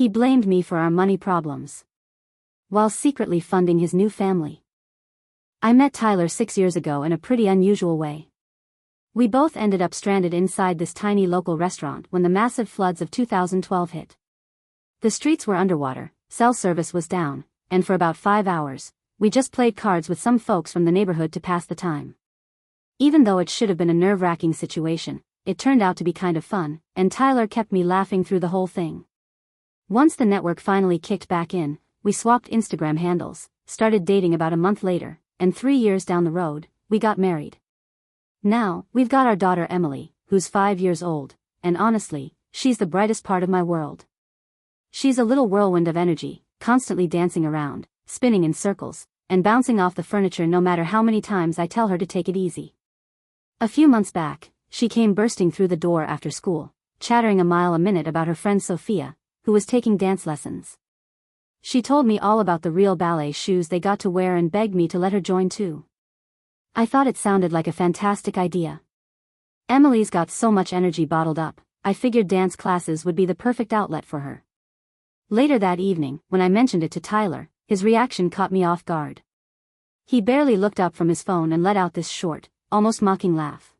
He blamed me for our money problems, while secretly funding his new family. I met Tyler 6 years ago in a pretty unusual way. We both ended up stranded inside this tiny local restaurant when the massive floods of 2012 hit. The streets were underwater, cell service was down, and for about 5 hours, we just played cards with some folks from the neighborhood to pass the time. Even though it should have been a nerve-wracking situation, it turned out to be kind of fun, and Tyler kept me laughing through the whole thing. Once the network finally kicked back in, we swapped Instagram handles, started dating about a month later, and 3 years down the road, we got married. Now, we've got our daughter Emily, who's 5 years old, and honestly, she's the brightest part of my world. She's a little whirlwind of energy, constantly dancing around, spinning in circles, and bouncing off the furniture no matter how many times I tell her to take it easy. A few months back, she came bursting through the door after school, chattering a mile a minute about her friend Sophia, who was taking dance lessons. She told me all about the real ballet shoes they got to wear and begged me to let her join too. I thought it sounded like a fantastic idea. Emily's got so much energy bottled up, I figured dance classes would be the perfect outlet for her. Later that evening, when I mentioned it to Tyler, his reaction caught me off guard. He barely looked up from his phone and let out this short, almost mocking laugh.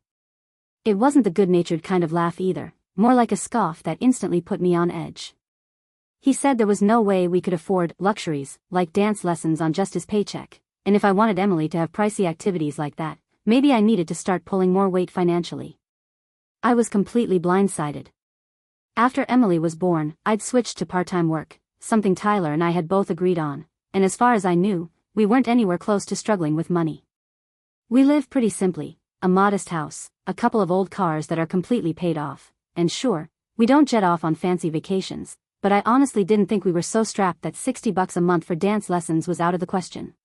It wasn't the good-natured kind of laugh either, more like a scoff that instantly put me on edge. He said there was no way we could afford luxuries, like dance lessons on just his paycheck, and if I wanted Emily to have pricey activities like that, maybe I needed to start pulling more weight financially. I was completely blindsided. After Emily was born, I'd switched to part-time work, something Tyler and I had both agreed on, and as far as I knew, we weren't anywhere close to struggling with money. We live pretty simply, a modest house, a couple of old cars that are completely paid off, and sure, we don't jet off on fancy vacations, but I honestly didn't think we were so strapped that $60 a month for dance lessons was out of the question.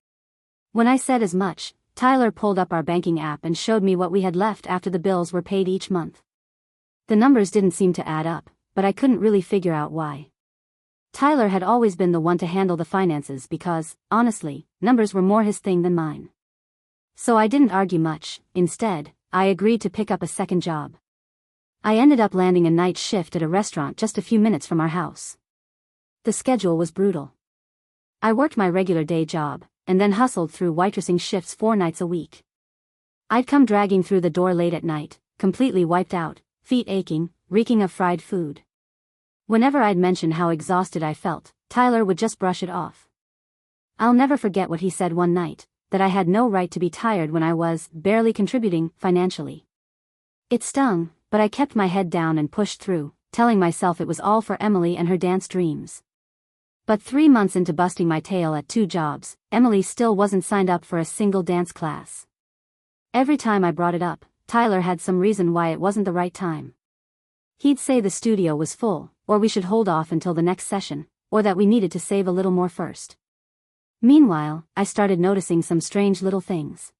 When I said as much, Tyler pulled up our banking app and showed me what we had left after the bills were paid each month. The numbers didn't seem to add up, but I couldn't really figure out why. Tyler had always been the one to handle the finances because, honestly, numbers were more his thing than mine. So I didn't argue much. Instead, I agreed to pick up a second job. I ended up landing a night shift at a restaurant just a few minutes from our house. The schedule was brutal. I worked my regular day job, and then hustled through waitressing shifts 4 nights a week. I'd come dragging through the door late at night, completely wiped out, feet aching, reeking of fried food. Whenever I'd mention how exhausted I felt, Tyler would just brush it off. I'll never forget what he said one night, that I had no right to be tired when I was barely contributing financially. It stung, but I kept my head down and pushed through, telling myself it was all for Emily and her dance dreams. But 3 months into busting my tail at 2 jobs, Emily still wasn't signed up for a single dance class. Every time I brought it up, Tyler had some reason why it wasn't the right time. He'd say the studio was full, or we should hold off until the next session, or that we needed to save a little more first. Meanwhile, I started noticing some strange little things.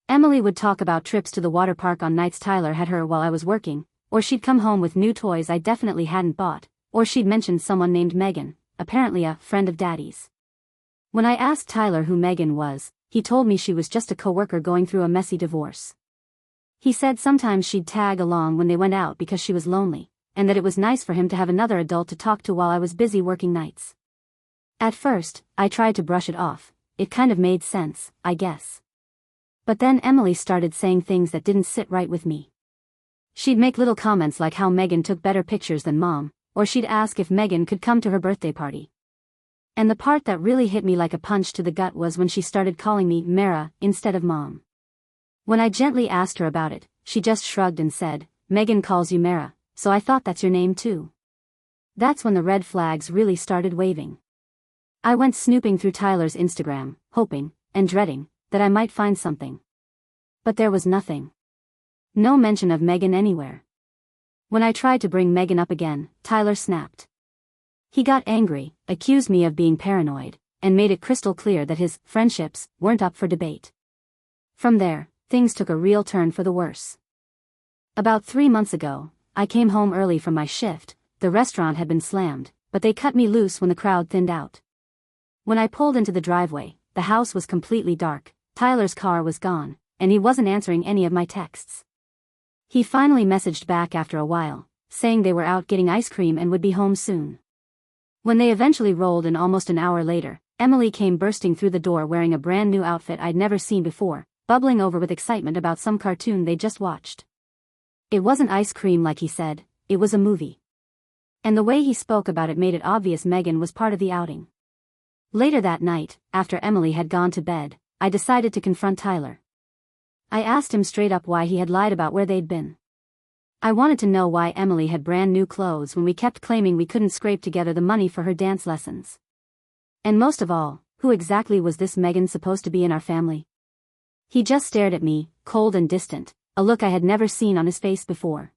Emily would talk about trips to the water park on nights Tyler had her while I was working, or she'd come home with new toys I definitely hadn't bought, or she'd mention someone named Megan, apparently a friend of Daddy's. When I asked Tyler who Megan was, he told me she was just a coworker going through a messy divorce. He said sometimes she'd tag along when they went out because she was lonely, and that it was nice for him to have another adult to talk to while I was busy working nights. At first, I tried to brush it off. It kind of made sense, I guess. But then Emily started saying things that didn't sit right with me. She'd make little comments like how Megan took better pictures than Mom, or she'd ask if Megan could come to her birthday party. And the part that really hit me like a punch to the gut was when she started calling me Mara instead of Mom. When I gently asked her about it, she just shrugged and said, "Megan calls you Mara, so I thought that's your name too." That's when the red flags really started waving. I went snooping through Tyler's Instagram, hoping, and dreading, that I might find something. But there was nothing. No mention of Megan anywhere. When I tried to bring Megan up again, Tyler snapped. He got angry, accused me of being paranoid, and made it crystal clear that his friendships weren't up for debate. From there, things took a real turn for the worse. About 3 months ago, I came home early from my shift. The restaurant had been slammed, but they cut me loose when the crowd thinned out. When I pulled into the driveway, the house was completely dark, Tyler's car was gone, and he wasn't answering any of my texts. He finally messaged back after a while, saying they were out getting ice cream and would be home soon. When they eventually rolled in almost an hour later, Emily came bursting through the door wearing a brand new outfit I'd never seen before, bubbling over with excitement about some cartoon they just watched. It wasn't ice cream like he said, it was a movie. And the way he spoke about it made it obvious Megan was part of the outing. Later that night, after Emily had gone to bed, I decided to confront Tyler. I asked him straight up why he had lied about where they'd been. I wanted to know why Emily had brand new clothes when we kept claiming we couldn't scrape together the money for her dance lessons. And most of all, who exactly was this Megan supposed to be in our family? He just stared at me, cold and distant, a look I had never seen on his face before.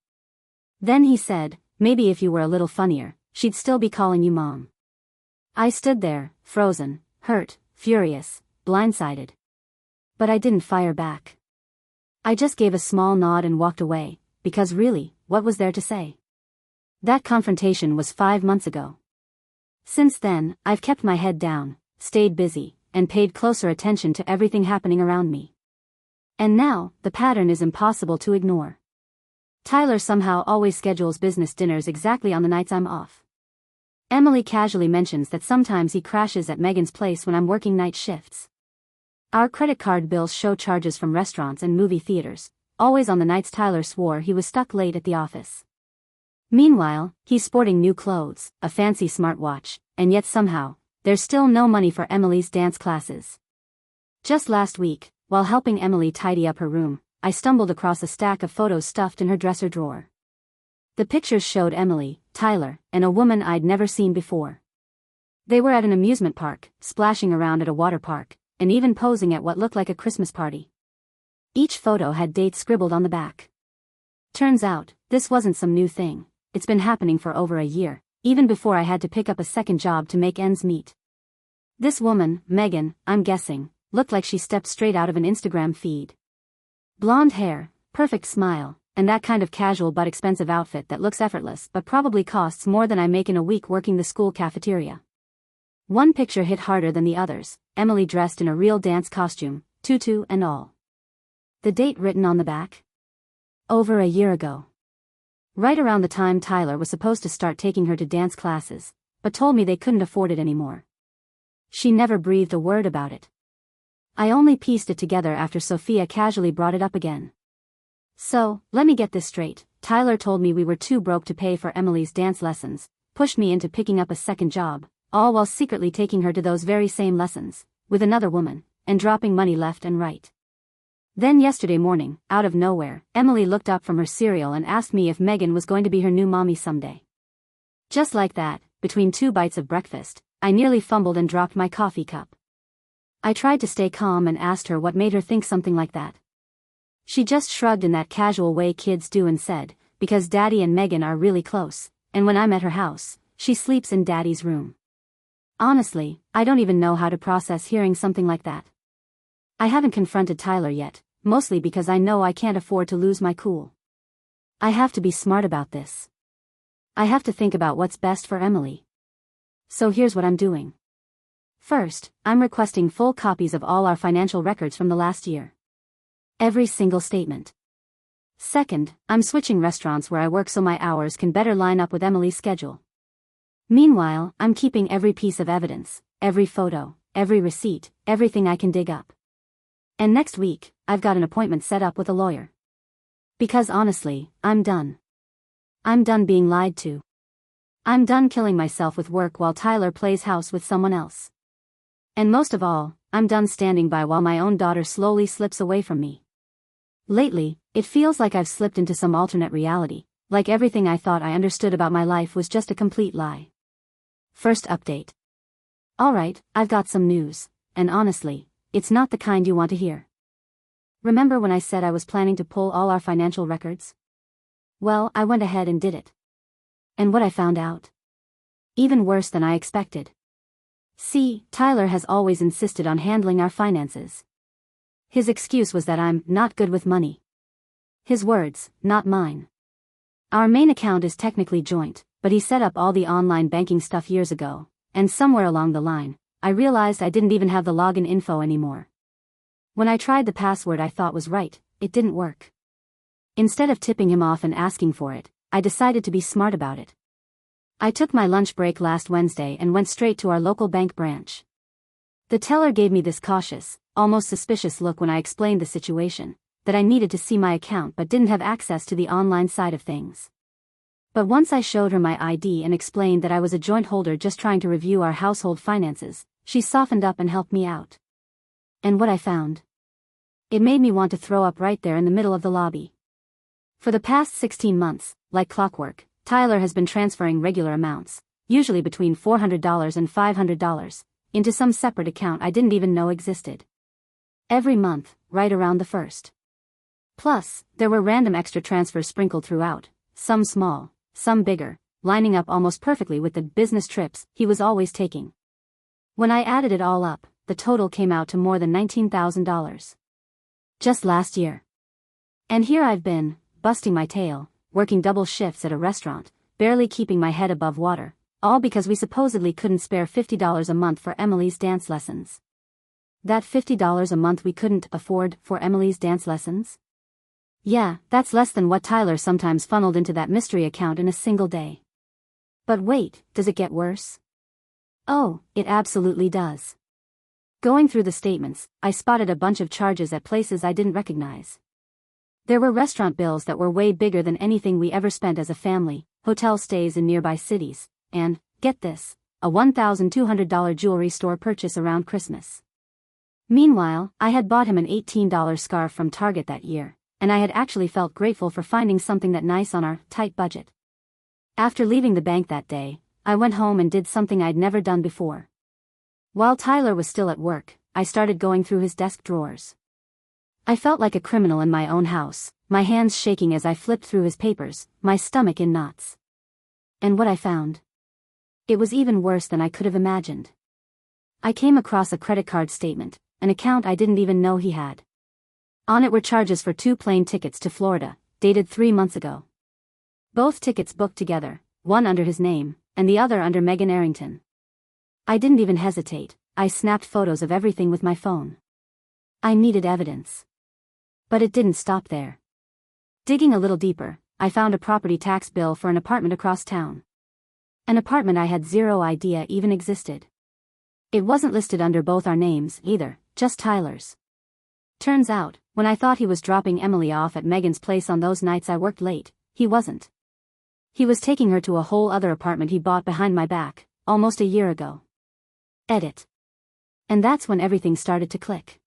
Then he said, "Maybe if you were a little funnier, she'd still be calling you Mom." I stood there, frozen, hurt, furious, blindsided. But I didn't fire back. I just gave a small nod and walked away, because really, what was there to say? That confrontation was 5 months ago. Since then, I've kept my head down, stayed busy, and paid closer attention to everything happening around me. And now, the pattern is impossible to ignore. Tyler somehow always schedules business dinners exactly on the nights I'm off. Emily casually mentions that sometimes he crashes at Megan's place when I'm working night shifts. Our credit card bills show charges from restaurants and movie theaters, always on the nights Tyler swore he was stuck late at the office. Meanwhile, he's sporting new clothes, a fancy smartwatch, and yet somehow, there's still no money for Emily's dance classes. Just last week, while helping Emily tidy up her room, I stumbled across a stack of photos stuffed in her dresser drawer. The pictures showed Emily, Tyler, and a woman I'd never seen before. They were at an amusement park, splashing around at a water park, and even posing at what looked like a Christmas party. Each photo had dates scribbled on the back. Turns out, this wasn't some new thing, it's been happening for over a year, even before I had to pick up a second job to make ends meet. This woman, Megan, I'm guessing, looked like she stepped straight out of an Instagram feed. Blonde hair, perfect smile, and that kind of casual but expensive outfit that looks effortless but probably costs more than I make in a week working the school cafeteria. One picture hit harder than the others, Emily dressed in a real dance costume, tutu and all. The date written on the back? Over a year ago. Right around the time Tyler was supposed to start taking her to dance classes, but told me they couldn't afford it anymore. She never breathed a word about it. I only pieced it together after Sophia casually brought it up again. So, let me get this straight, Tyler told me we were too broke to pay for Emily's dance lessons, pushed me into picking up a second job, all while secretly taking her to those very same lessons, with another woman, and dropping money left and right. Then yesterday morning, out of nowhere, Emily looked up from her cereal and asked me if Megan was going to be her new mommy someday. Just like that, between 2 bites of breakfast, I nearly fumbled and dropped my coffee cup. I tried to stay calm and asked her what made her think something like that. She just shrugged in that casual way kids do and said, because Daddy and Megan are really close, and when I'm at her house, she sleeps in Daddy's room. Honestly, I don't even know how to process hearing something like that. I haven't confronted Tyler yet, mostly because I know I can't afford to lose my cool. I have to be smart about this. I have to think about what's best for Emily. So here's what I'm doing. First, I'm requesting full copies of all our financial records from the last year. Every single statement. Second, I'm switching restaurants where I work so my hours can better line up with Emily's schedule. Meanwhile, I'm keeping every piece of evidence, every photo, every receipt, everything I can dig up. And next week, I've got an appointment set up with a lawyer. Because honestly, I'm done. I'm done being lied to. I'm done killing myself with work while Tyler plays house with someone else. And most of all, I'm done standing by while my own daughter slowly slips away from me. Lately, it feels like I've slipped into some alternate reality, like everything I thought I understood about my life was just a complete lie. First update. Alright, I've got some news, and honestly, it's not the kind you want to hear. Remember when I said I was planning to pull all our financial records? Well, I went ahead and did it. And what I found out? Even worse than I expected. See, Tyler has always insisted on handling our finances. His excuse was that I'm not good with money. His words, not mine. Our main account is technically joint, but he set up all the online banking stuff years ago, and somewhere along the line, I realized I didn't even have the login info anymore. When I tried the password I thought was right, it didn't work. Instead of tipping him off and asking for it, I decided to be smart about it. I took my lunch break last Wednesday and went straight to our local bank branch. The teller gave me this cautious, almost suspicious look when I explained the situation, that I needed to see my account but didn't have access to the online side of things. But once I showed her my ID and explained that I was a joint holder just trying to review our household finances, she softened up and helped me out. And what I found? It made me want to throw up right there in the middle of the lobby. For the past 16 months, like clockwork, Tyler has been transferring regular amounts, usually between $400 and $500, into some separate account I didn't even know existed. Every month, right around the first. Plus, there were random extra transfers sprinkled throughout, some small, some bigger, lining up almost perfectly with the business trips he was always taking. When I added it all up, the total came out to more than $19,000. Just last year. And here I've been, busting my tail, working double shifts at a restaurant, barely keeping my head above water, all because we supposedly couldn't spare $50 a month for Emily's dance lessons. That $50 a month we couldn't afford for Emily's dance lessons? Yeah, that's less than what Tyler sometimes funneled into that mystery account in a single day. But wait, does it get worse? Oh, it absolutely does. Going through the statements, I spotted a bunch of charges at places I didn't recognize. There were restaurant bills that were way bigger than anything we ever spent as a family, hotel stays in nearby cities, and, get this, a $1,200 jewelry store purchase around Christmas. Meanwhile, I had bought him an $18 scarf from Target that year, and I had actually felt grateful for finding something that nice on our tight budget. After leaving the bank that day, I went home and did something I'd never done before. While Tyler was still at work, I started going through his desk drawers. I felt like a criminal in my own house, my hands shaking as I flipped through his papers, my stomach in knots. And what I found? It was even worse than I could have imagined. I came across a credit card statement, an account I didn't even know he had. On it were charges for 2 plane tickets to Florida, dated 3 months ago. Both tickets booked together, one under his name, and the other under Megan Arrington. I didn't even hesitate, I snapped photos of everything with my phone. I needed evidence. But it didn't stop there. Digging a little deeper, I found a property tax bill for an apartment across town. An apartment I had zero idea even existed. It wasn't listed under both our names, either, just Tyler's. Turns out, when I thought he was dropping Emily off at Megan's place on those nights I worked late, he wasn't. He was taking her to a whole other apartment he bought behind my back, almost a year ago. Edit. And that's when everything started to click.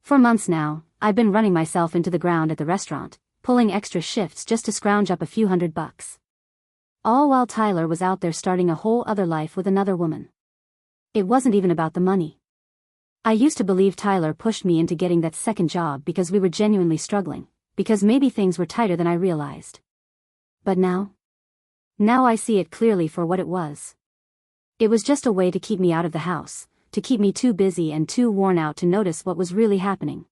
For months now, I've been running myself into the ground at the restaurant, pulling extra shifts just to scrounge up a few $100. All while Tyler was out there starting a whole other life with another woman. It wasn't even about the money. I used to believe Tyler pushed me into getting that second job because we were genuinely struggling, because maybe things were tighter than I realized. But now? Now I see it clearly for what it was. It was just a way to keep me out of the house, to keep me too busy and too worn out to notice what was really happening.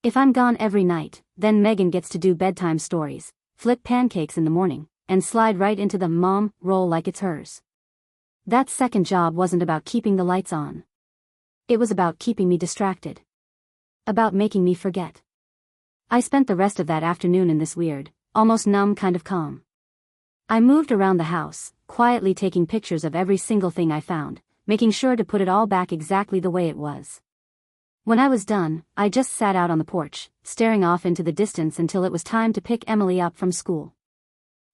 If I'm gone every night, then Megan gets to do bedtime stories, flip pancakes in the morning, and slide right into the mom role like it's hers. That second job wasn't about keeping the lights on. It was about keeping me distracted. About making me forget. I spent the rest of that afternoon in this weird, almost numb kind of calm. I moved around the house, quietly taking pictures of every single thing I found, making sure to put it all back exactly the way it was. When I was done, I just sat out on the porch, staring off into the distance until it was time to pick Emily up from school.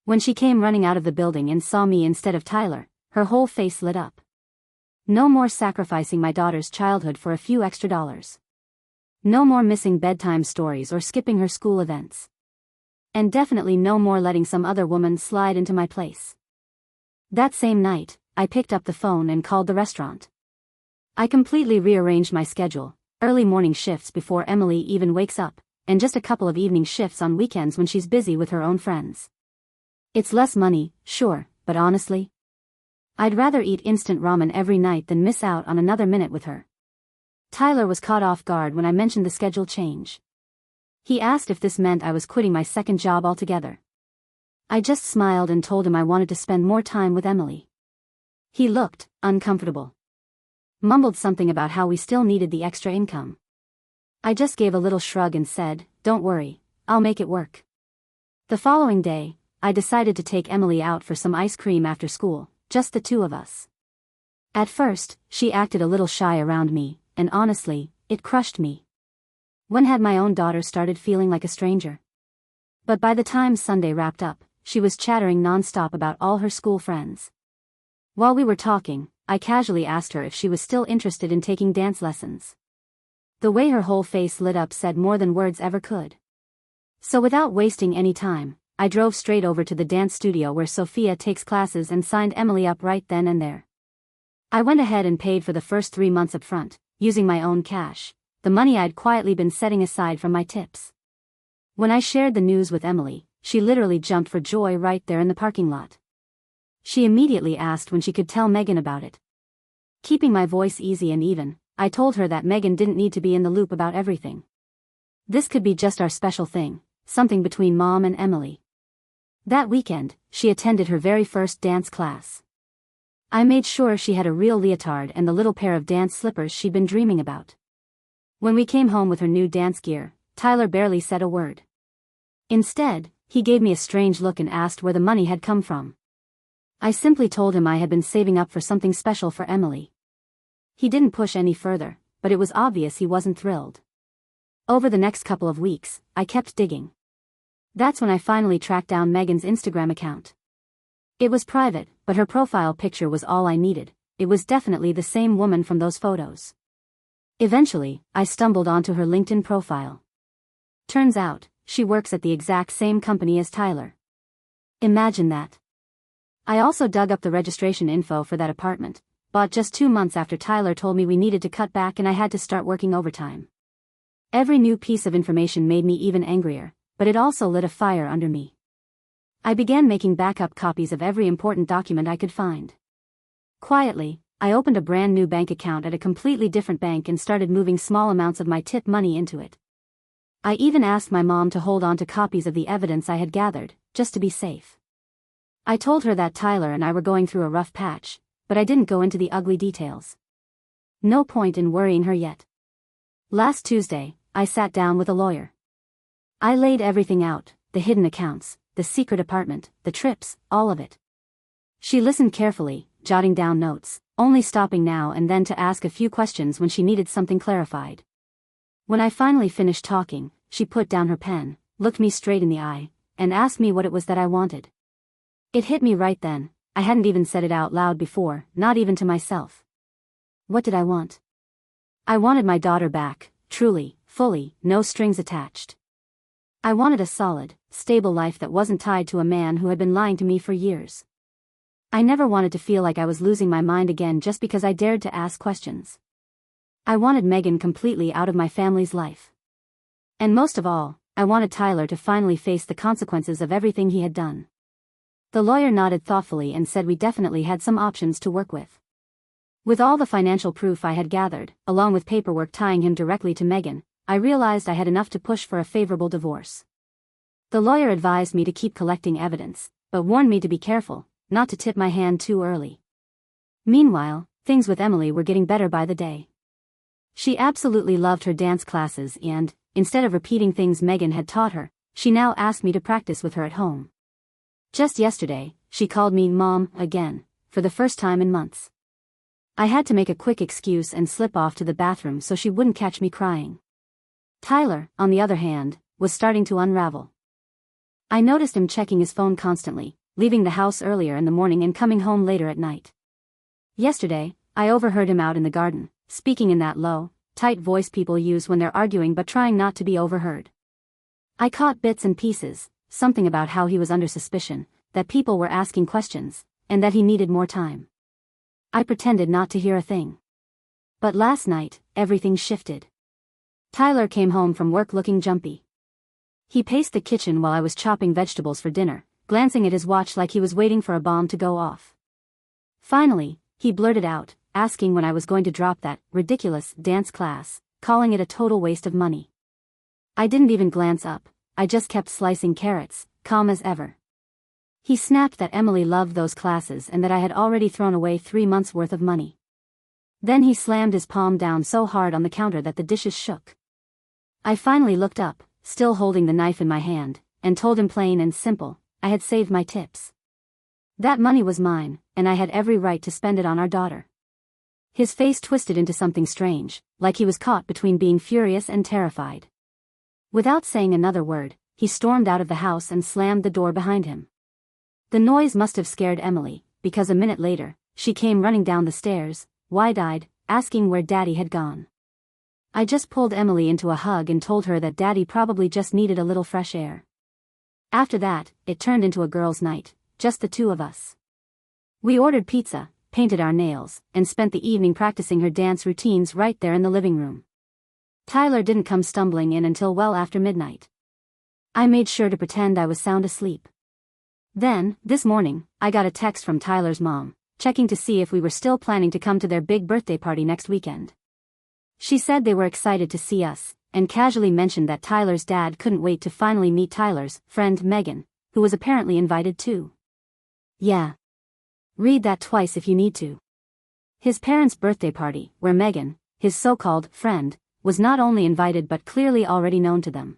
When she came running out of the building and saw me instead of Tyler, her whole face lit up. No more sacrificing my daughter's childhood for a few extra dollars. No more missing bedtime stories or skipping her school events. And definitely no more letting some other woman slide into my place. That same night, I picked up the phone and called the restaurant. I completely rearranged my schedule, early morning shifts before Emily even wakes up, and just a couple of evening shifts on weekends when she's busy with her own friends. It's less money, sure, but honestly, I'd rather eat instant ramen every night than miss out on another minute with her. Tyler was caught off guard when I mentioned the schedule change. He asked if this meant I was quitting my second job altogether. I just smiled and told him I wanted to spend more time with Emily. He looked uncomfortable. Mumbled something about how we still needed the extra income. I just gave a little shrug and said, "Don't worry, I'll make it work." The following day, I decided to take Emily out for some ice cream after school, just the two of us. At first, she acted a little shy around me, and honestly, it crushed me. When had my own daughter started feeling like a stranger? But by the time Sunday wrapped up, she was chattering nonstop about all her school friends. While we were talking, I casually asked her if she was still interested in taking dance lessons. The way her whole face lit up said more than words ever could. So without wasting any time, I drove straight over to the dance studio where Sophia takes classes and signed Emily up right then and there. I went ahead and paid for the first 3 months up front, using my own cash, the money I'd quietly been setting aside from my tips. When I shared the news with Emily, she literally jumped for joy right there in the parking lot. She immediately asked when she could tell Megan about it. Keeping my voice easy and even, I told her that Megan didn't need to be in the loop about everything. This could be just our special thing, something between Mom and Emily. That weekend, she attended her very first dance class. I made sure she had a real leotard and the little pair of dance slippers she'd been dreaming about. When we came home with her new dance gear, Tyler barely said a word. Instead, he gave me a strange look and asked where the money had come from. I simply told him I had been saving up for something special for Emily. He didn't push any further, but it was obvious he wasn't thrilled. Over the next couple of weeks, I kept digging. That's when I finally tracked down Megan's Instagram account. It was private, but her profile picture was all I needed. It was definitely the same woman from those photos. Eventually, I stumbled onto her LinkedIn profile. Turns out, she works at the exact same company as Tyler. Imagine that. I also dug up the registration info for that apartment, bought just 2 months after Tyler told me we needed to cut back and I had to start working overtime. Every new piece of information made me even angrier, but it also lit a fire under me. I began making backup copies of every important document I could find. Quietly, I opened a brand new bank account at a completely different bank and started moving small amounts of my tip money into it. I even asked my mom to hold on to copies of the evidence I had gathered, just to be safe. I told her that Tyler and I were going through a rough patch, but I didn't go into the ugly details. No point in worrying her yet. Last Tuesday, I sat down with a lawyer. I laid everything out, the hidden accounts, the secret apartment, the trips, all of it. She listened carefully, jotting down notes, only stopping now and then to ask a few questions when she needed something clarified. When I finally finished talking, she put down her pen, looked me straight in the eye, and asked me what it was that I wanted. It hit me right then. I hadn't even said it out loud before, not even to myself. What did I want? I wanted my daughter back, truly, fully, no strings attached. I wanted a solid, stable life that wasn't tied to a man who had been lying to me for years. I never wanted to feel like I was losing my mind again just because I dared to ask questions. I wanted Megan completely out of my family's life. And most of all, I wanted Tyler to finally face the consequences of everything he had done. The lawyer nodded thoughtfully and said we definitely had some options to work with. With all the financial proof I had gathered, along with paperwork tying him directly to Megan, I realized I had enough to push for a favorable divorce. The lawyer advised me to keep collecting evidence, but warned me to be careful, not to tip my hand too early. Meanwhile, things with Emily were getting better by the day. She absolutely loved her dance classes and, instead of repeating things Megan had taught her, she now asked me to practice with her at home. Just yesterday, she called me Mom again, for the first time in months. I had to make a quick excuse and slip off to the bathroom so she wouldn't catch me crying. Tyler, on the other hand, was starting to unravel. I noticed him checking his phone constantly, leaving the house earlier in the morning and coming home later at night. Yesterday, I overheard him out in the garden, speaking in that low, tight voice people use when they're arguing but trying not to be overheard. I caught bits and pieces, something about how he was under suspicion, that people were asking questions, and that he needed more time. I pretended not to hear a thing. But last night, everything shifted. Tyler came home from work looking jumpy. He paced the kitchen while I was chopping vegetables for dinner, glancing at his watch like he was waiting for a bomb to go off. Finally, he blurted out, asking when I was going to drop that ridiculous dance class, calling it a total waste of money. I didn't even glance up, I just kept slicing carrots, calm as ever. He snapped that Emily loved those classes and that I had already thrown away 3 months' worth of money. Then he slammed his palm down so hard on the counter that the dishes shook. I finally looked up, still holding the knife in my hand, and told him plain and simple, I had saved my tips. That money was mine, and I had every right to spend it on our daughter. His face twisted into something strange, like he was caught between being furious and terrified. Without saying another word, he stormed out of the house and slammed the door behind him. The noise must have scared Emily, because a minute later, she came running down the stairs, wide-eyed, asking where Daddy had gone. I just pulled Emily into a hug and told her that Daddy probably just needed a little fresh air. After that, it turned into a girls' night, just the two of us. We ordered pizza, painted our nails, and spent the evening practicing her dance routines right there in the living room. Tyler didn't come stumbling in until well after midnight. I made sure to pretend I was sound asleep. Then, this morning, I got a text from Tyler's mom, checking to see if we were still planning to come to their big birthday party next weekend. She said they were excited to see us, and casually mentioned that Tyler's dad couldn't wait to finally meet Tyler's friend Megan, who was apparently invited too. Yeah. Read that twice if you need to. His parents' birthday party, where Megan, his so-called friend, was not only invited but clearly already known to them.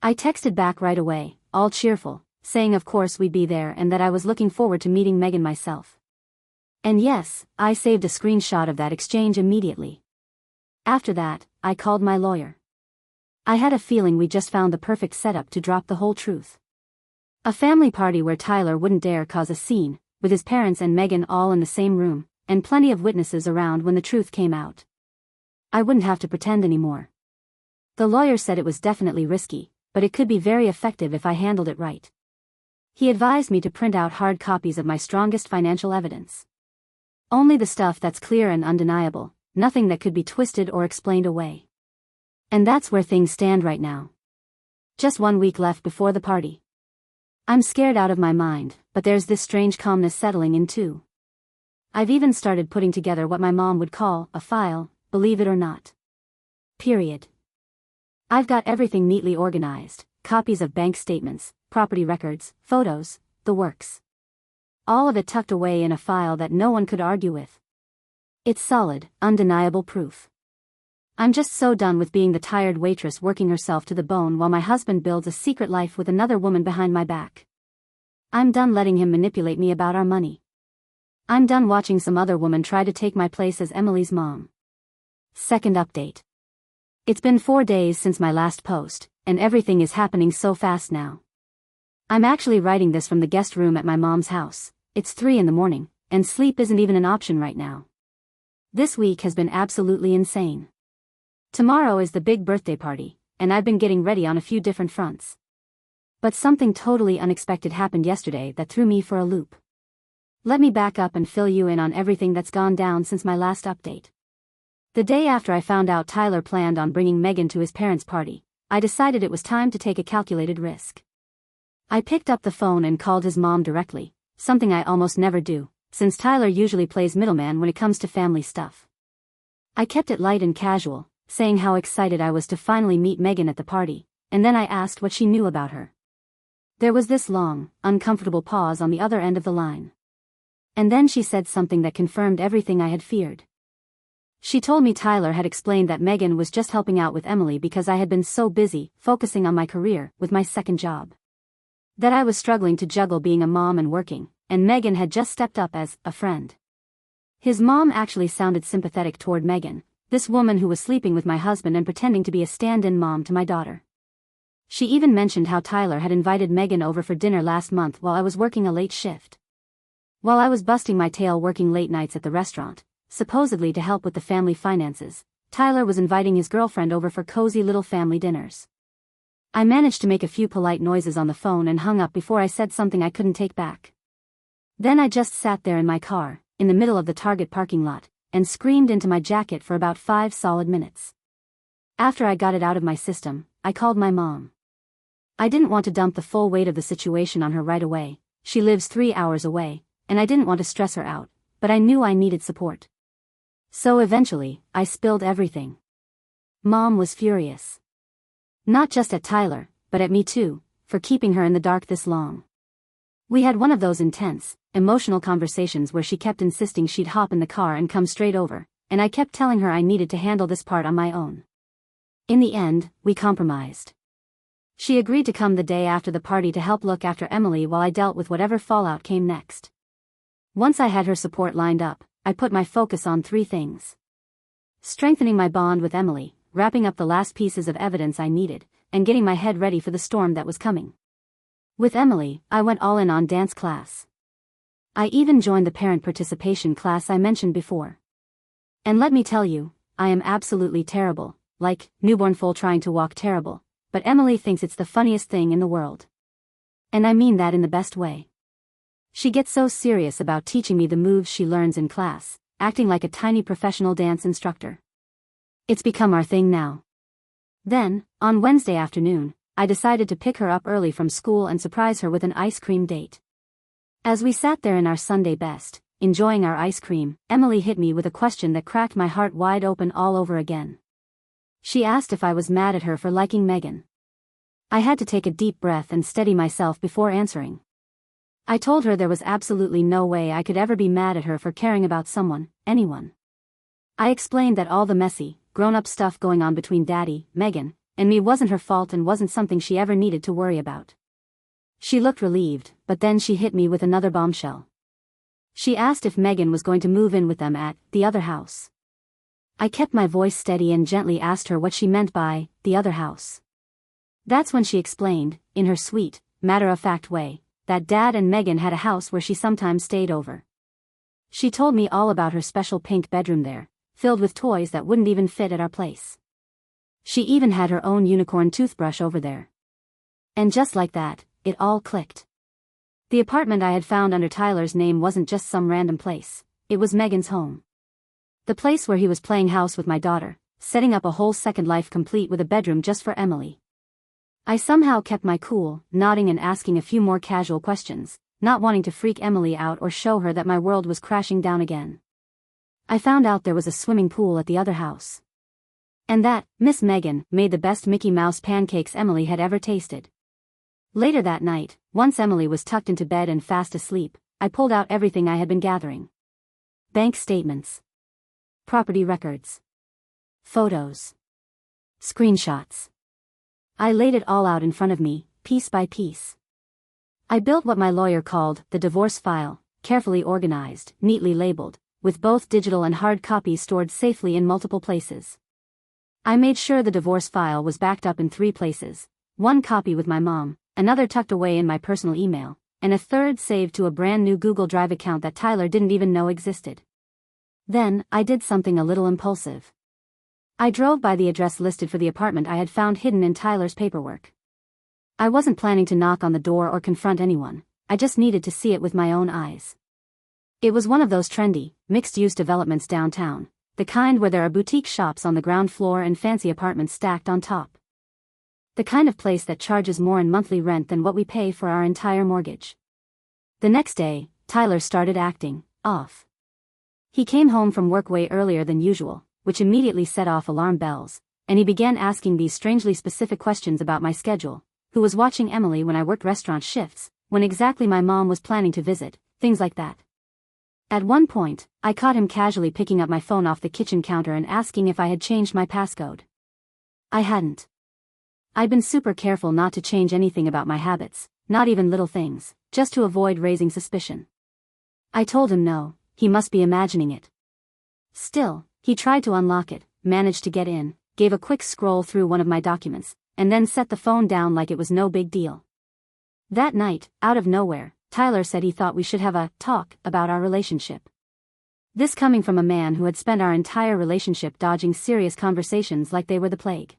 I texted back right away, all cheerful, saying of course we'd be there and that I was looking forward to meeting Megan myself. And yes, I saved a screenshot of that exchange immediately. After that, I called my lawyer. I had a feeling we just found the perfect setup to drop the whole truth. A family party where Tyler wouldn't dare cause a scene, with his parents and Megan all in the same room, and plenty of witnesses around when the truth came out. I wouldn't have to pretend anymore. The lawyer said it was definitely risky, but it could be very effective if I handled it right. He advised me to print out hard copies of my strongest financial evidence. Only the stuff that's clear and undeniable, nothing that could be twisted or explained away. And that's where things stand right now. Just 1 week left before the party. I'm scared out of my mind, but there's this strange calmness settling in too. I've even started putting together what my mom would call a file, believe it or not. Period. I've got everything neatly organized, copies of bank statements, property records, photos, the works. All of it tucked away in a file that no one could argue with. It's solid, undeniable proof. I'm just so done with being the tired waitress working herself to the bone while my husband builds a secret life with another woman behind my back. I'm done letting him manipulate me about our money. I'm done watching some other woman try to take my place as Emily's mom. Second update. It's been 4 days since my last post, and everything is happening so fast now. I'm actually writing this from the guest room at my mom's house. It's 3 a.m, and sleep isn't even an option right now. This week has been absolutely insane. Tomorrow is the big birthday party, and I've been getting ready on a few different fronts. But something totally unexpected happened yesterday that threw me for a loop. Let me back up and fill you in on everything that's gone down since my last update. The day after I found out Tyler planned on bringing Megan to his parents' party, I decided it was time to take a calculated risk. I picked up the phone and called his mom directly, something I almost never do, since Tyler usually plays middleman when it comes to family stuff. I kept it light and casual, saying how excited I was to finally meet Megan at the party, and then I asked what she knew about her. There was this long, uncomfortable pause on the other end of the line. And then she said something that confirmed everything I had feared. She told me Tyler had explained that Megan was just helping out with Emily because I had been so busy, focusing on my career, with my second job. That I was struggling to juggle being a mom and working, and Megan had just stepped up as a friend. His mom actually sounded sympathetic toward Megan, this woman who was sleeping with my husband and pretending to be a stand-in mom to my daughter. She even mentioned how Tyler had invited Megan over for dinner last month while I was working a late shift. While I was busting my tail working late nights at the restaurant, supposedly to help with the family finances, Tyler was inviting his girlfriend over for cozy little family dinners. I managed to make a few polite noises on the phone and hung up before I said something I couldn't take back. Then I just sat there in my car, in the middle of the Target parking lot, and screamed into my jacket for about 5 solid minutes. After I got it out of my system, I called my mom. I didn't want to dump the full weight of the situation on her right away. She lives 3 hours away, and I didn't want to stress her out, but I knew I needed support. So eventually, I spilled everything. Mom was furious. Not just at Tyler, but at me too, for keeping her in the dark this long. We had one of those intense, emotional conversations where she kept insisting she'd hop in the car and come straight over, and I kept telling her I needed to handle this part on my own. In the end, we compromised. She agreed to come the day after the party to help look after Emily while I dealt with whatever fallout came next. Once I had her support lined up, I put my focus on 3 things. Strengthening my bond with Emily, wrapping up the last pieces of evidence I needed, and getting my head ready for the storm that was coming. With Emily, I went all in on dance class. I even joined the parent participation class I mentioned before. And let me tell you, I am absolutely terrible, like newborn foal trying to walk terrible, but Emily thinks it's the funniest thing in the world. And I mean that in the best way. She gets so serious about teaching me the moves she learns in class, acting like a tiny professional dance instructor. It's become our thing now. Then, on Wednesday afternoon, I decided to pick her up early from school and surprise her with an ice cream date. As we sat there in our Sunday best, enjoying our ice cream, Emily hit me with a question that cracked my heart wide open all over again. She asked if I was mad at her for liking Megan. I had to take a deep breath and steady myself before answering. I told her there was absolutely no way I could ever be mad at her for caring about someone, anyone. I explained that all the messy, grown-up stuff going on between Daddy, Megan, and me wasn't her fault and wasn't something she ever needed to worry about. She looked relieved, but then she hit me with another bombshell. She asked if Megan was going to move in with them at the other house. I kept my voice steady and gently asked her what she meant by the other house. That's when she explained, in her sweet, matter-of-fact way, that Dad and Megan had a house where she sometimes stayed over. She told me all about her special pink bedroom there, filled with toys that wouldn't even fit at our place. She even had her own unicorn toothbrush over there. And just like that, it all clicked. The apartment I had found under Tyler's name wasn't just some random place, it was Megan's home. The place where he was playing house with my daughter, setting up a whole second life complete with a bedroom just for Emily. I somehow kept my cool, nodding and asking a few more casual questions, not wanting to freak Emily out or show her that my world was crashing down again. I found out there was a swimming pool at the other house. And that Miss Megan made the best Mickey Mouse pancakes Emily had ever tasted. Later that night, once Emily was tucked into bed and fast asleep, I pulled out everything I had been gathering. Bank statements. Property records. Photos. Screenshots. I laid it all out in front of me, piece by piece. I built what my lawyer called the divorce file, carefully organized, neatly labeled, with both digital and hard copies stored safely in multiple places. I made sure the divorce file was backed up in 3 places, 1 copy with my mom, another tucked away in my personal email, and a third saved to a brand new Google Drive account that Tyler didn't even know existed. Then, I did something a little impulsive. I drove by the address listed for the apartment I had found hidden in Tyler's paperwork. I wasn't planning to knock on the door or confront anyone, I just needed to see it with my own eyes. It was one of those trendy, mixed-use developments downtown, the kind where there are boutique shops on the ground floor and fancy apartments stacked on top. The kind of place that charges more in monthly rent than what we pay for our entire mortgage. The next day, Tyler started acting off. He came home from work way earlier than usual, which immediately set off alarm bells, and he began asking these strangely specific questions about my schedule, who was watching Emily when I worked restaurant shifts, when exactly my mom was planning to visit, things like that. At one point, I caught him casually picking up my phone off the kitchen counter and asking if I had changed my passcode. I hadn't. I'd been super careful not to change anything about my habits, not even little things, just to avoid raising suspicion. I told him no, he must be imagining it. Still, he tried to unlock it, managed to get in, gave a quick scroll through one of my documents, and then set the phone down like it was no big deal. That night, out of nowhere, Tyler said he thought we should have a talk about our relationship. This coming from a man who had spent our entire relationship dodging serious conversations like they were the plague.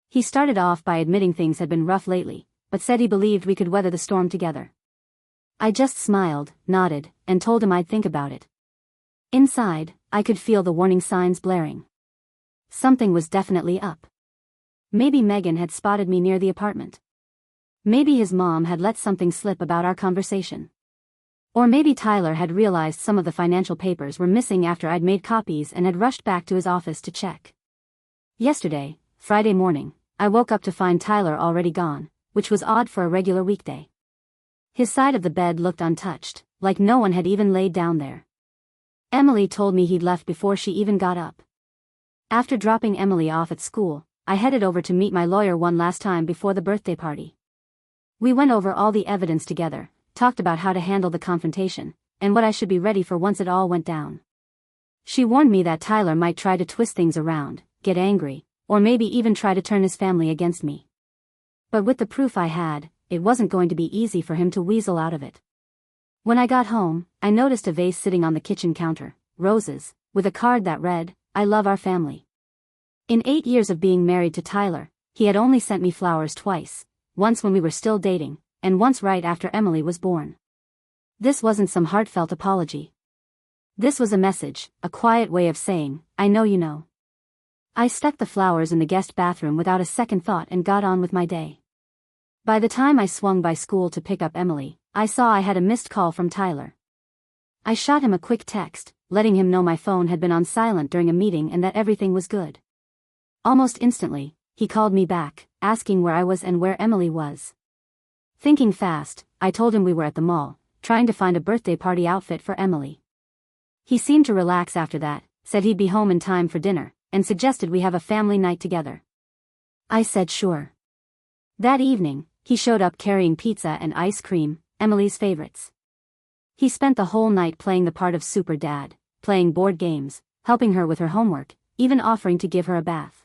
He started off by admitting things had been rough lately, but said he believed we could weather the storm together. I just smiled, nodded, and told him I'd think about it. Inside, I could feel the warning signs blaring. Something was definitely up. Maybe Megan had spotted me near the apartment. Maybe his mom had let something slip about our conversation. Or maybe Tyler had realized some of the financial papers were missing after I'd made copies and had rushed back to his office to check. Yesterday, Friday morning, I woke up to find Tyler already gone, which was odd for a regular weekday. His side of the bed looked untouched, like no one had even laid down there. Emily told me he'd left before she even got up. After dropping Emily off at school, I headed over to meet my lawyer one last time before the birthday party. We went over all the evidence together, talked about how to handle the confrontation, and what I should be ready for once it all went down. She warned me that Tyler might try to twist things around, get angry, or maybe even try to turn his family against me. But with the proof I had, it wasn't going to be easy for him to weasel out of it. When I got home, I noticed a vase sitting on the kitchen counter, roses, with a card that read, "I love our family." In 8 years of being married to Tyler, he had only sent me flowers twice, once when we were still dating, and once right after Emily was born. This wasn't some heartfelt apology. This was a message, a quiet way of saying, "I know you know." I stuck the flowers in the guest bathroom without a second thought and got on with my day. By the time I swung by school to pick up Emily, I saw I had a missed call from Tyler. I shot him a quick text, letting him know my phone had been on silent during a meeting and that everything was good. Almost instantly, he called me back, asking where I was and where Emily was. Thinking fast, I told him we were at the mall, trying to find a birthday party outfit for Emily. He seemed to relax after that, said he'd be home in time for dinner, and suggested we have a family night together. I said sure. That evening, he showed up carrying pizza and ice cream, Emily's favorites. He spent the whole night playing the part of super dad, playing board games, helping her with her homework, even offering to give her a bath.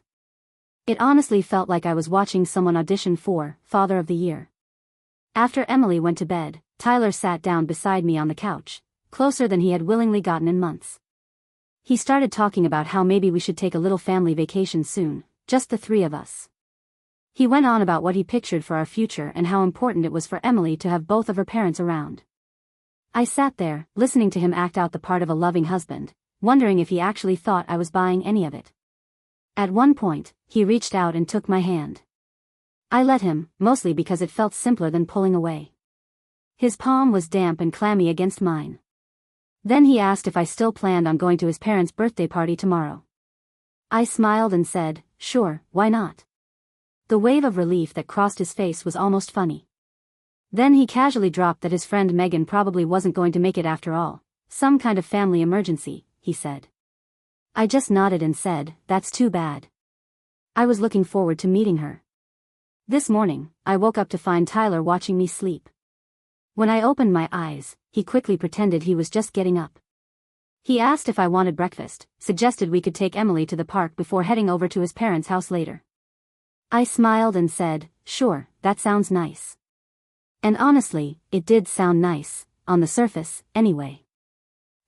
It honestly felt like I was watching someone audition for Father of the Year. After Emily went to bed, Tyler sat down beside me on the couch, closer than he had willingly gotten in months. He started talking about how maybe we should take a little family vacation soon, just the three of us. He went on about what he pictured for our future and how important it was for Emily to have both of her parents around. I sat there, listening to him act out the part of a loving husband, wondering if he actually thought I was buying any of it. At one point, he reached out and took my hand. I let him, mostly because it felt simpler than pulling away. His palm was damp and clammy against mine. Then he asked if I still planned on going to his parents' birthday party tomorrow. I smiled and said, sure, why not? The wave of relief that crossed his face was almost funny. Then he casually dropped that his friend Megan probably wasn't going to make it after all, some kind of family emergency, he said. I just nodded and said, that's too bad. I was looking forward to meeting her. This morning, I woke up to find Tyler watching me sleep. When I opened my eyes, he quickly pretended he was just getting up. He asked if I wanted breakfast, suggested we could take Emily to the park before heading over to his parents' house later. I smiled and said, sure, that sounds nice. And honestly, it did sound nice, on the surface, anyway.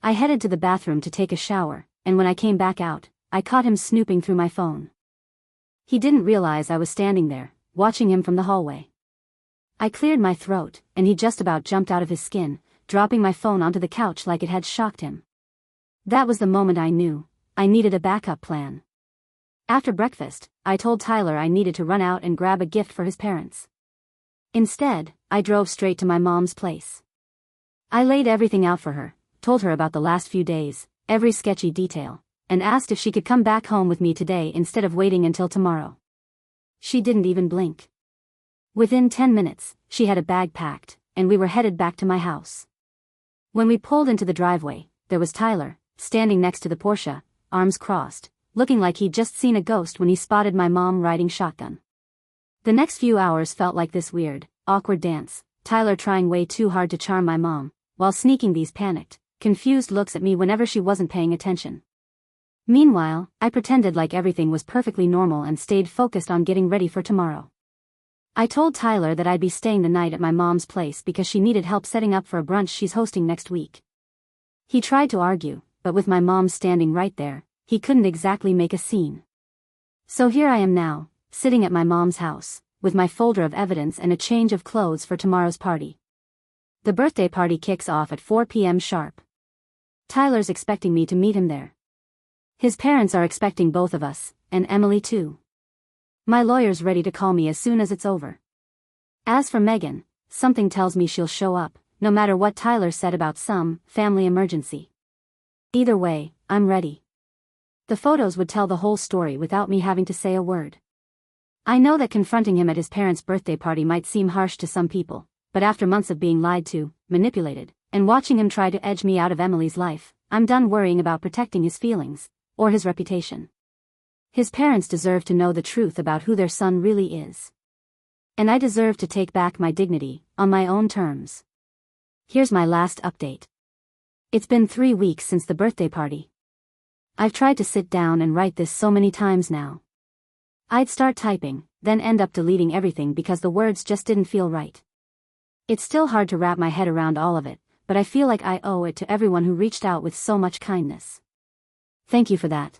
I headed to the bathroom to take a shower, and when I came back out, I caught him snooping through my phone. He didn't realize I was standing there, watching him from the hallway. I cleared my throat, and he just about jumped out of his skin, dropping my phone onto the couch like it had shocked him. That was the moment I knew I needed a backup plan. After breakfast, I told Tyler I needed to run out and grab a gift for his parents. Instead, I drove straight to my mom's place. I laid everything out for her, told her about the last few days, every sketchy detail, and asked if she could come back home with me today instead of waiting until tomorrow. She didn't even blink. Within 10 minutes, she had a bag packed, and we were headed back to my house. When we pulled into the driveway, there was Tyler, standing next to the Porsche, arms crossed, looking like he'd just seen a ghost when he spotted my mom riding shotgun. The next few hours felt like this weird, awkward dance, Tyler trying way too hard to charm my mom, while sneaking these panicked, confused looks at me whenever she wasn't paying attention. Meanwhile, I pretended like everything was perfectly normal and stayed focused on getting ready for tomorrow. I told Tyler that I'd be staying the night at my mom's place because she needed help setting up for a brunch she's hosting next week. He tried to argue, but with my mom standing right there, he couldn't exactly make a scene. So here I am now, sitting at my mom's house, with my folder of evidence and a change of clothes for tomorrow's party. The birthday party kicks off at 4 p.m. sharp. Tyler's expecting me to meet him there. His parents are expecting both of us, and Emily too. My lawyer's ready to call me as soon as it's over. As for Megan, something tells me she'll show up, no matter what Tyler said about some family emergency. Either way, I'm ready. The photos would tell the whole story without me having to say a word. I know that confronting him at his parents' birthday party might seem harsh to some people, but after months of being lied to, manipulated, and watching him try to edge me out of Emily's life, I'm done worrying about protecting his feelings, or his reputation. His parents deserve to know the truth about who their son really is. And I deserve to take back my dignity, on my own terms. Here's my last update. It's been 3 weeks since the birthday party. I've tried to sit down and write this so many times now. I'd start typing, then end up deleting everything because the words just didn't feel right. It's still hard to wrap my head around all of it, but I feel like I owe it to everyone who reached out with so much kindness. Thank you for that.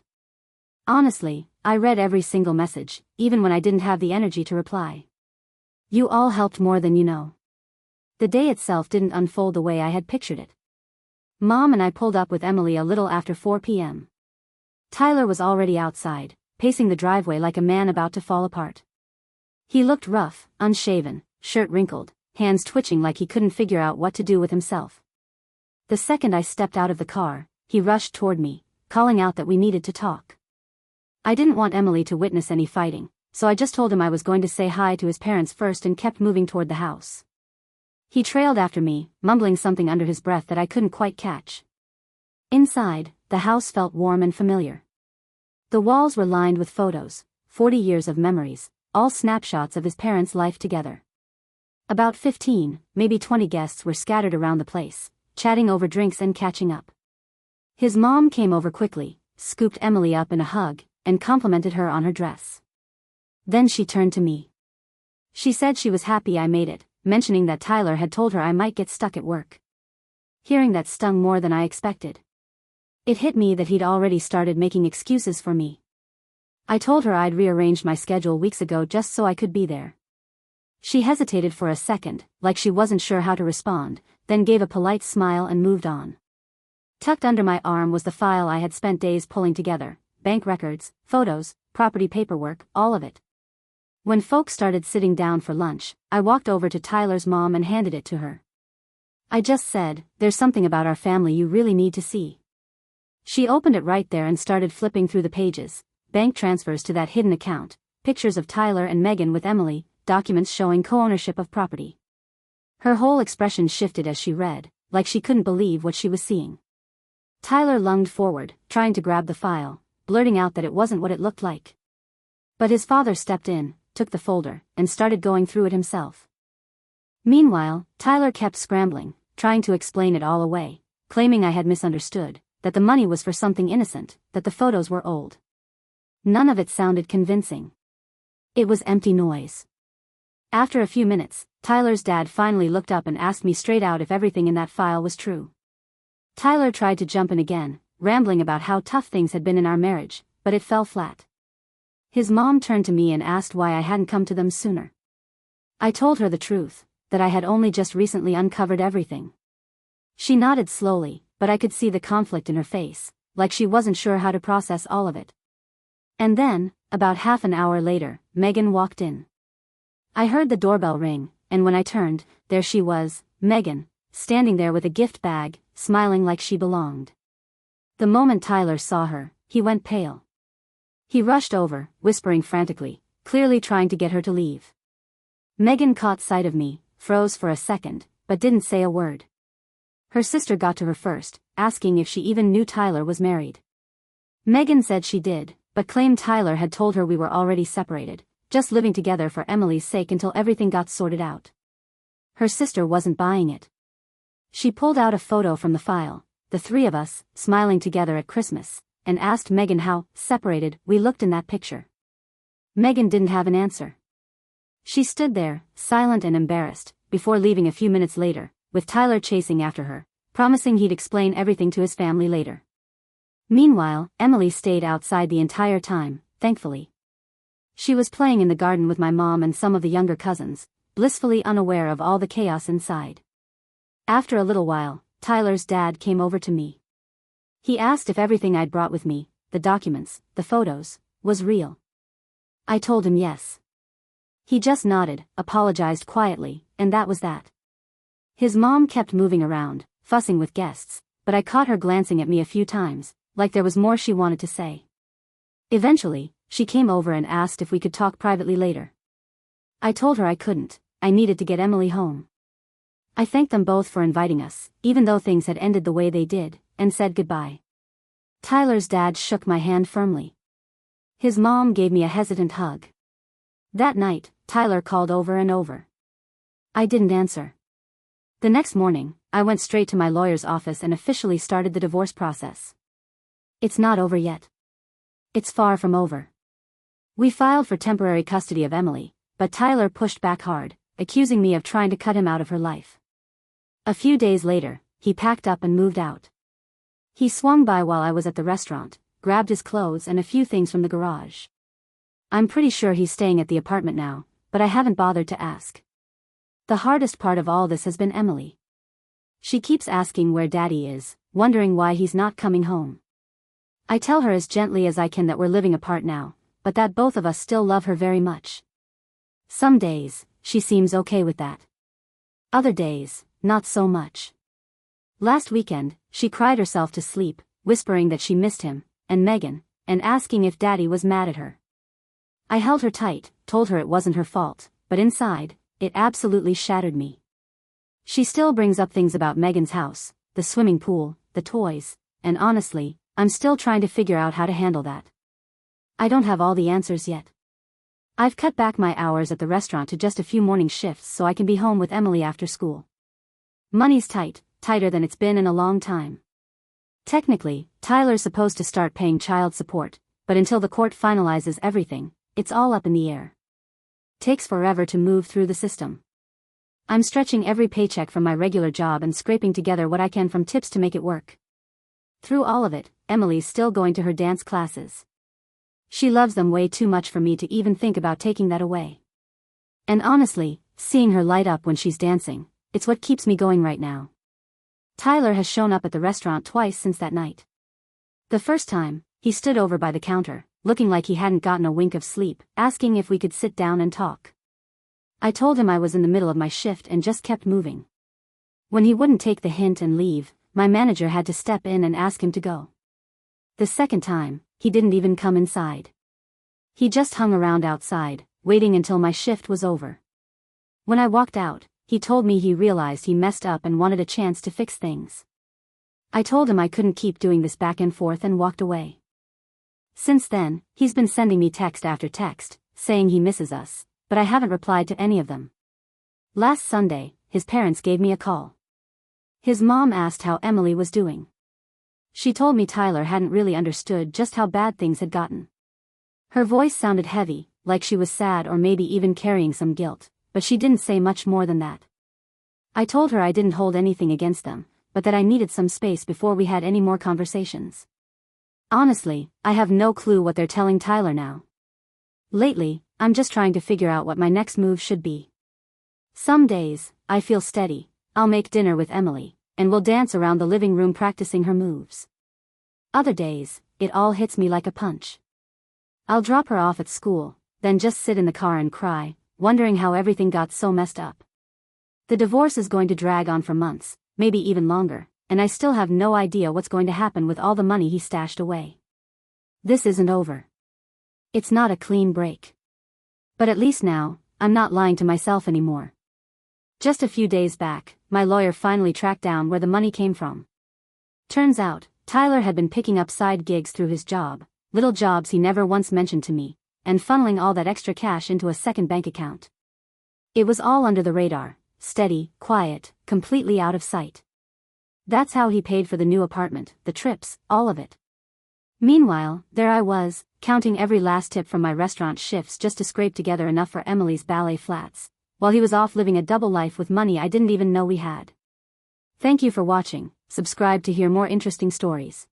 Honestly, I read every single message, even when I didn't have the energy to reply. You all helped more than you know. The day itself didn't unfold the way I had pictured it. Mom and I pulled up with Emily a little after 4 p.m. Tyler was already outside, pacing the driveway like a man about to fall apart. He looked rough, unshaven, shirt wrinkled, hands twitching like he couldn't figure out what to do with himself. The second I stepped out of the car, he rushed toward me, calling out that we needed to talk. I didn't want Emily to witness any fighting, so I just told him I was going to say hi to his parents first and kept moving toward the house. He trailed after me, mumbling something under his breath that I couldn't quite catch. Inside, the house felt warm and familiar. The walls were lined with photos, 40 years of memories, all snapshots of his parents' life together. About 15, maybe 20 guests were scattered around the place, chatting over drinks and catching up. His mom came over quickly, scooped Emily up in a hug, and complimented her on her dress. Then she turned to me. She said she was happy I made it, mentioning that Tyler had told her I might get stuck at work. Hearing that stung more than I expected. It hit me that he'd already started making excuses for me. I told her I'd rearranged my schedule weeks ago just so I could be there. She hesitated for a second, like she wasn't sure how to respond, then gave a polite smile and moved on. Tucked under my arm was the file I had spent days pulling together. Bank records, photos, property paperwork, all of it. When folks started sitting down for lunch, I walked over to Tyler's mom and handed it to her. I just said, "There's something about our family you really need to see." She opened it right there and started flipping through the pages, bank transfers to that hidden account, pictures of Tyler and Megan with Emily, documents showing co-ownership of property. Her whole expression shifted as she read, like she couldn't believe what she was seeing. Tyler lunged forward, trying to grab the file, blurting out that it wasn't what it looked like. But his father stepped in, took the folder, and started going through it himself. Meanwhile, Tyler kept scrambling, trying to explain it all away, claiming I had misunderstood, that the money was for something innocent, that the photos were old. None of it sounded convincing. It was empty noise. After a few minutes, Tyler's dad finally looked up and asked me straight out if everything in that file was true. Tyler tried to jump in again, rambling about how tough things had been in our marriage, but it fell flat. His mom turned to me and asked why I hadn't come to them sooner. I told her the truth, that I had only just recently uncovered everything. She nodded slowly, but I could see the conflict in her face, like she wasn't sure how to process all of it. And then, about half an hour later, Megan walked in. I heard the doorbell ring, and when I turned, there she was, Megan, standing there with a gift bag, smiling like she belonged. The moment Tyler saw her, he went pale. He rushed over, whispering frantically, clearly trying to get her to leave. Megan caught sight of me, froze for a second, but didn't say a word. Her sister got to her first, asking if she even knew Tyler was married. Megan said she did, but claimed Tyler had told her we were already separated, just living together for Emily's sake until everything got sorted out. Her sister wasn't buying it. She pulled out a photo from the file, the three of us, smiling together at Christmas, and asked Megan how separated we looked in that picture. Megan didn't have an answer. She stood there, silent and embarrassed, before leaving a few minutes later, with Tyler chasing after her, promising he'd explain everything to his family later. Meanwhile, Emily stayed outside the entire time, thankfully. She was playing in the garden with my mom and some of the younger cousins, blissfully unaware of all the chaos inside. After a little while, Tyler's dad came over to me. He asked if everything I'd brought with me, the documents, the photos, was real. I told him yes. He just nodded, apologized quietly, and that was that. His mom kept moving around, fussing with guests, but I caught her glancing at me a few times, like there was more she wanted to say. Eventually, she came over and asked if we could talk privately later. I told her I couldn't, I needed to get Emily home. I thanked them both for inviting us, even though things had ended the way they did, and said goodbye. Tyler's dad shook my hand firmly. His mom gave me a hesitant hug. That night, Tyler called over and over. I didn't answer. The next morning, I went straight to my lawyer's office and officially started the divorce process. It's not over yet. It's far from over. We filed for temporary custody of Emily, but Tyler pushed back hard, accusing me of trying to cut him out of her life. A few days later, he packed up and moved out. He swung by while I was at the restaurant, grabbed his clothes and a few things from the garage. I'm pretty sure he's staying at the apartment now, but I haven't bothered to ask. The hardest part of all this has been Emily. She keeps asking where Daddy is, wondering why he's not coming home. I tell her as gently as I can that we're living apart now, but that both of us still love her very much. Some days, she seems okay with that. Other days, not so much. Last weekend, she cried herself to sleep, whispering that she missed him, and Megan, and asking if Daddy was mad at her. I held her tight, told her it wasn't her fault, but inside, it absolutely shattered me. She still brings up things about Megan's house, the swimming pool, the toys, and honestly, I'm still trying to figure out how to handle that. I don't have all the answers yet. I've cut back my hours at the restaurant to just a few morning shifts so I can be home with Emily after school. Money's tight, tighter than it's been in a long time. Technically, Tyler's supposed to start paying child support, but until the court finalizes everything, it's all up in the air. Takes forever to move through the system. I'm stretching every paycheck from my regular job and scraping together what I can from tips to make it work. Through all of it, Emily's still going to her dance classes. She loves them way too much for me to even think about taking that away. And honestly, seeing her light up when she's dancing, it's what keeps me going right now. Tyler has shown up at the restaurant twice since that night. The first time, he stood over by the counter, looking like he hadn't gotten a wink of sleep, asking if we could sit down and talk. I told him I was in the middle of my shift and just kept moving. When he wouldn't take the hint and leave, my manager had to step in and ask him to go. The second time, he didn't even come inside. He just hung around outside, waiting until my shift was over. When I walked out, he told me he realized he messed up and wanted a chance to fix things. I told him I couldn't keep doing this back and forth and walked away. Since then, he's been sending me text after text, saying he misses us, but I haven't replied to any of them. Last Sunday, his parents gave me a call. His mom asked how Emily was doing. She told me Tyler hadn't really understood just how bad things had gotten. Her voice sounded heavy, like she was sad or maybe even carrying some guilt, but she didn't say much more than that. I told her I didn't hold anything against them, but that I needed some space before we had any more conversations. Honestly, I have no clue what they're telling Tyler now. Lately, I'm just trying to figure out what my next move should be. Some days, I feel steady, I'll make dinner with Emily, and we'll dance around the living room practicing her moves. Other days, it all hits me like a punch. I'll drop her off at school, then just sit in the car and cry, wondering how everything got so messed up. The divorce is going to drag on for months, maybe even longer, and I still have no idea what's going to happen with all the money he stashed away. This isn't over. It's not a clean break. But at least now, I'm not lying to myself anymore. Just a few days back, my lawyer finally tracked down where the money came from. Turns out, Tyler had been picking up side gigs through his job, little jobs he never once mentioned to me, and funneling all that extra cash into a second bank account. It was all under the radar, steady, quiet, completely out of sight. That's how he paid for the new apartment, the trips, all of it. Meanwhile, there I was, counting every last tip from my restaurant shifts just to scrape together enough for Emily's ballet flats, while he was off living a double life with money I didn't even know we had. Thank you for watching. Subscribe to hear more interesting stories.